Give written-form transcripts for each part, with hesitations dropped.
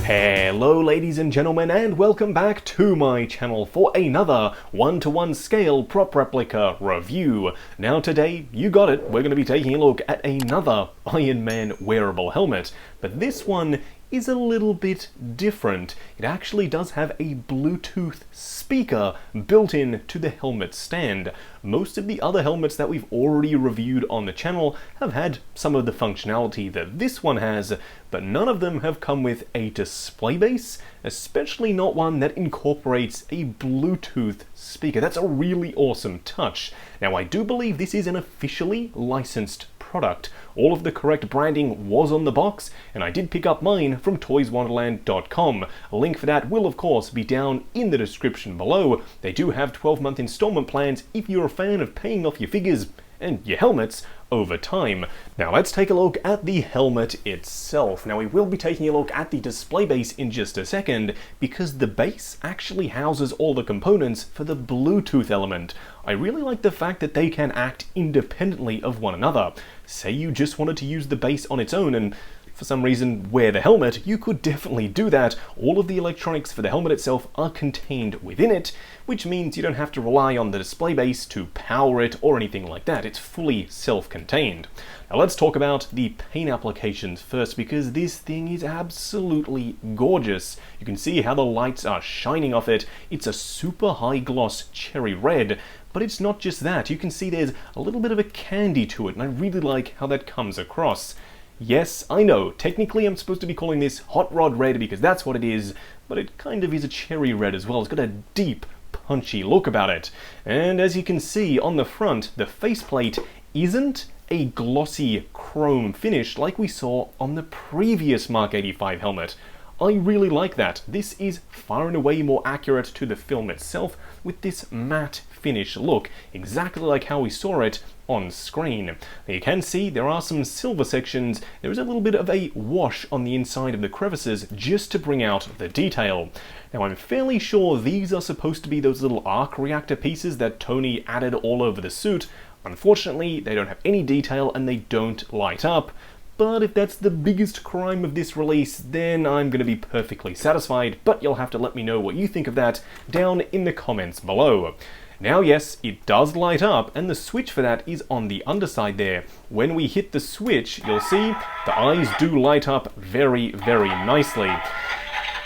Hello ladies and gentlemen, and welcome back to my channel for another 1-to-1 scale prop replica review. Now today, you got it, we're going to be taking a look at another Iron Man wearable helmet, but this one is a little bit different. It actually does have a Bluetooth speaker built in to the helmet stand. Most of the other helmets that we've already reviewed on the channel have had some of the functionality that this one has, but none of them have come with a display base, especially not one that incorporates a Bluetooth speaker. That's a really awesome touch. Now, I do believe this is an officially licensed product. All of the correct branding was on the box, and I did pick up mine from toyswonderland.com. A link for that will of course be down in the description below. They do have 12-month installment plans if you're a fan of paying off your figures and your helmets over time. Now let's take a look at the helmet itself. Now we will be taking a look at the display base in just a second, because the base actually houses all the components for the Bluetooth element. I really like the fact that they can act independently of one another. Say you just wanted to use the base on its own and for some reason wear the helmet, you could definitely do that. All of the electronics for the helmet itself are contained within it, which means you don't have to rely on the display base to power it or anything like that. It's fully self-contained. Now let's talk about the paint applications first, because this thing is absolutely gorgeous. You can see how the lights are shining off it. It's a super high gloss cherry red, but it's not just that. You can see there's a little bit of a candy to it, and I really like how that comes across. Yes, I know, technically I'm supposed to be calling this Hot Rod Red because that's what it is, but it kind of is a cherry red as well. It's got a deep, punchy look about it. And as you can see on the front, the faceplate isn't a glossy chrome finish like we saw on the previous MK85 helmet. I really like that. This is far and away more accurate to the film itself with this matte finish look, exactly like how we saw it on screen. Now you can see there are some silver sections. There is a little bit of a wash on the inside of the crevices just to bring out the detail. Now I'm fairly sure these are supposed to be those little arc reactor pieces that Tony added all over the suit. Unfortunately, they don't have any detail and they don't light up. But if that's the biggest crime of this release, then I'm going to be perfectly satisfied, but you'll have to let me know what you think of that down in the comments below. Now yes, it does light up, and the switch for that is on the underside there. When we hit the switch, you'll see the eyes do light up very, very nicely.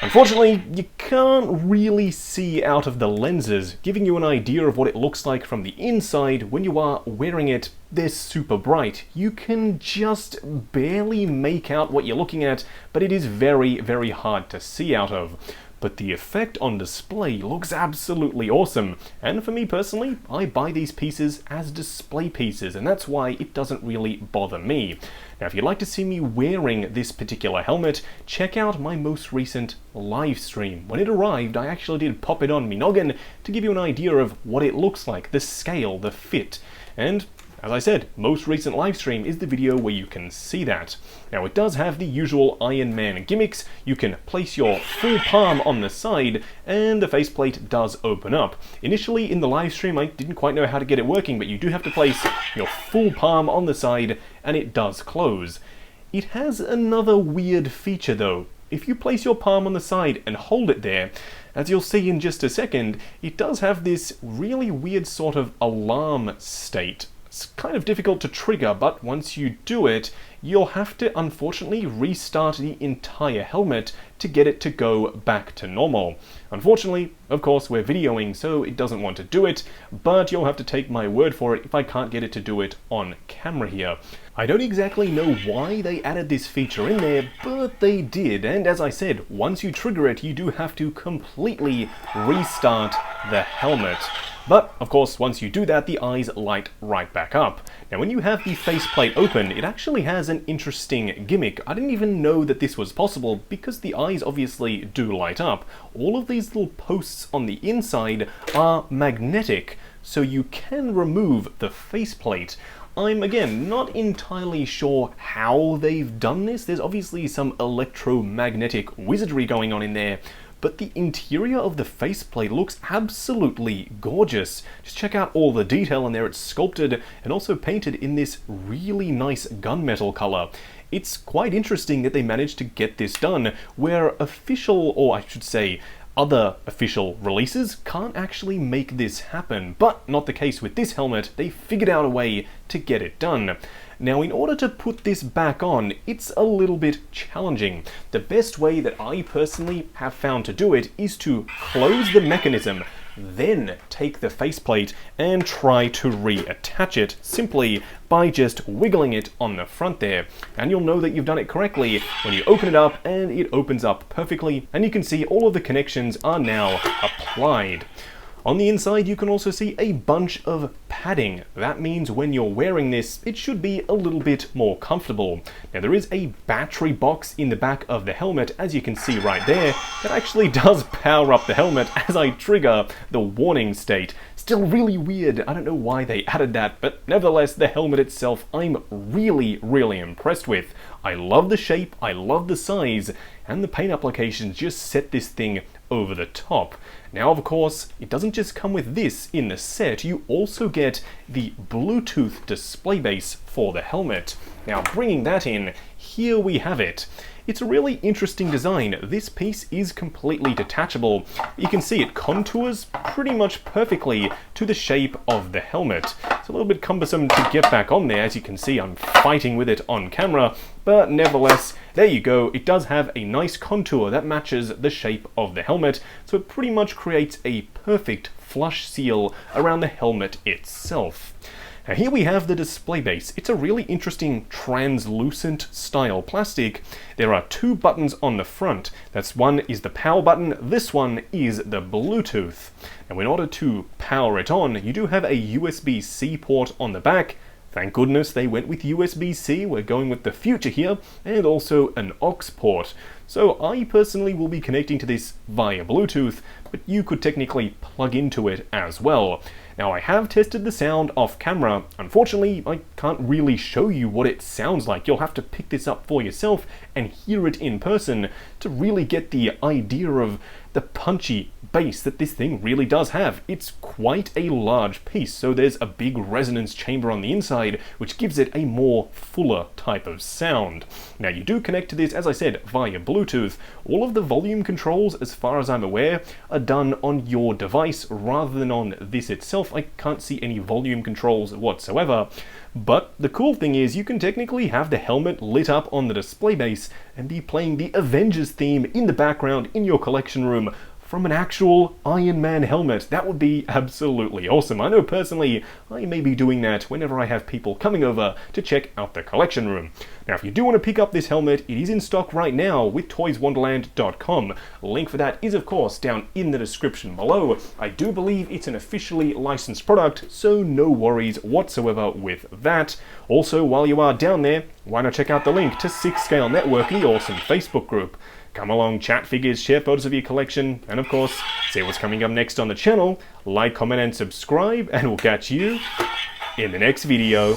Unfortunately, you can't really see out of the lenses, giving you an idea of what it looks like from the inside. When you are wearing it, they're super bright. You can just barely make out what you're looking at, but it is very, very hard to see out of. But the effect on display looks absolutely awesome, and for me personally, I buy these pieces as display pieces, and that's why it doesn't really bother me. Now if you'd like to see me wearing this particular helmet, check out my most recent live stream. When it arrived, I actually did pop it on me noggin to give you an idea of what it looks like, the scale, the fit, and as I said, most recent live stream is the video where you can see that. Now it does have the usual Iron Man gimmicks. You can place your full palm on the side and the faceplate does open up. Initially in the live stream I didn't quite know how to get it working, but you do have to place your full palm on the side and it does close. It has another weird feature though. If you place your palm on the side and hold it there, as you'll see in just a second, it does have this really weird sort of alarm state. It's kind of difficult to trigger, but once you do it, you'll have to unfortunately restart the entire helmet to get it to go back to normal. Unfortunately, of course, we're videoing, so it doesn't want to do it, but you'll have to take my word for it if I can't get it to do it on camera here. I don't exactly know why they added this feature in there, but they did, and as I said, once you trigger it, you do have to completely restart the helmet. But, of course, once you do that, the eyes light right back up. Now, when you have the faceplate open, it actually has an interesting gimmick. I didn't even know that this was possible, because the eyes obviously do light up. All of these little posts on the inside are magnetic, so you can remove the faceplate. I'm, again, not entirely sure how they've done this. There's obviously some electromagnetic wizardry going on in there, but the interior of the faceplate looks absolutely gorgeous. Just check out all the detail in there. It's sculpted and also painted in this really nice gunmetal color. It's quite interesting that they managed to get this done where official, or I should say, other official releases can't actually make this happen, but not the case with this helmet. They figured out a way to get it done. Now, in order to put this back on, it's a little bit challenging. The best way that I personally have found to do it is to close the mechanism, then take the faceplate and try to reattach it simply by just wiggling it on the front there. And you'll know that you've done it correctly when you open it up and it opens up perfectly, and you can see all of the connections are now applied. On the inside, you can also see a bunch of padding. That means when you're wearing this, it should be a little bit more comfortable. Now, there is a battery box in the back of the helmet, as you can see right there, that actually does power up the helmet as I trigger the warning state. Still really weird. I don't know why they added that, but nevertheless, the helmet itself, I'm really impressed with. I love the shape, I love the size, and the paint applications just set this thing over the top. Now, of course, it doesn't just come with this in the set, you also get the Bluetooth display base for the helmet. Now, bringing that in, here we have it. It's a really interesting design. This piece is completely detachable. You can see it contours pretty much perfectly to the shape of the helmet. It's a little bit cumbersome to get back on there. As you can see, I'm fighting with it on camera, but nevertheless, there you go. It does have a nice contour that matches the shape of the helmet, so it pretty much creates a perfect flush seal around the helmet itself. Now, here we have the display base. It's a really interesting translucent style plastic. There are two buttons on the front. That's one is the power button, this one is the Bluetooth. Now, in order to power it on, you do have a USB-C port on the back. Thank goodness they went with USB-C, we're going with the future here, and also an aux port. So I personally will be connecting to this via Bluetooth, but you could technically plug into it as well. Now, I have tested the sound off camera. Unfortunately, I can't really show you what it sounds like. You'll have to pick this up for yourself and hear it in person to really get the idea of the punchy bass that this thing really does have. It's quite a large piece, so there's a big resonance chamber on the inside, which gives it a more fuller type of sound. Now, you do connect to this, as I said, via Bluetooth. All of the volume controls, as far as I'm aware, are done on your device rather than on this itself. I can't see any volume controls whatsoever. But the cool thing is you can technically have the helmet lit up on the display base and be playing the Avengers theme in the background in your collection room from an actual Iron Man helmet. That would be absolutely awesome. I know personally I may be doing that whenever I have people coming over to check out the collection room. Now, if you do want to pick up this helmet, it is in stock right now with toyswonderland.com. Link for that is, of course, down in the description below. I do believe it's an officially licensed product, so no worries whatsoever with that. Also, while you are down there, why not check out the link to 6 Scale Network, the awesome Facebook group. Come along, chat figures, share photos of your collection, and of course, see what's coming up next on the channel. Like, comment, and subscribe, and we'll catch you in the next video.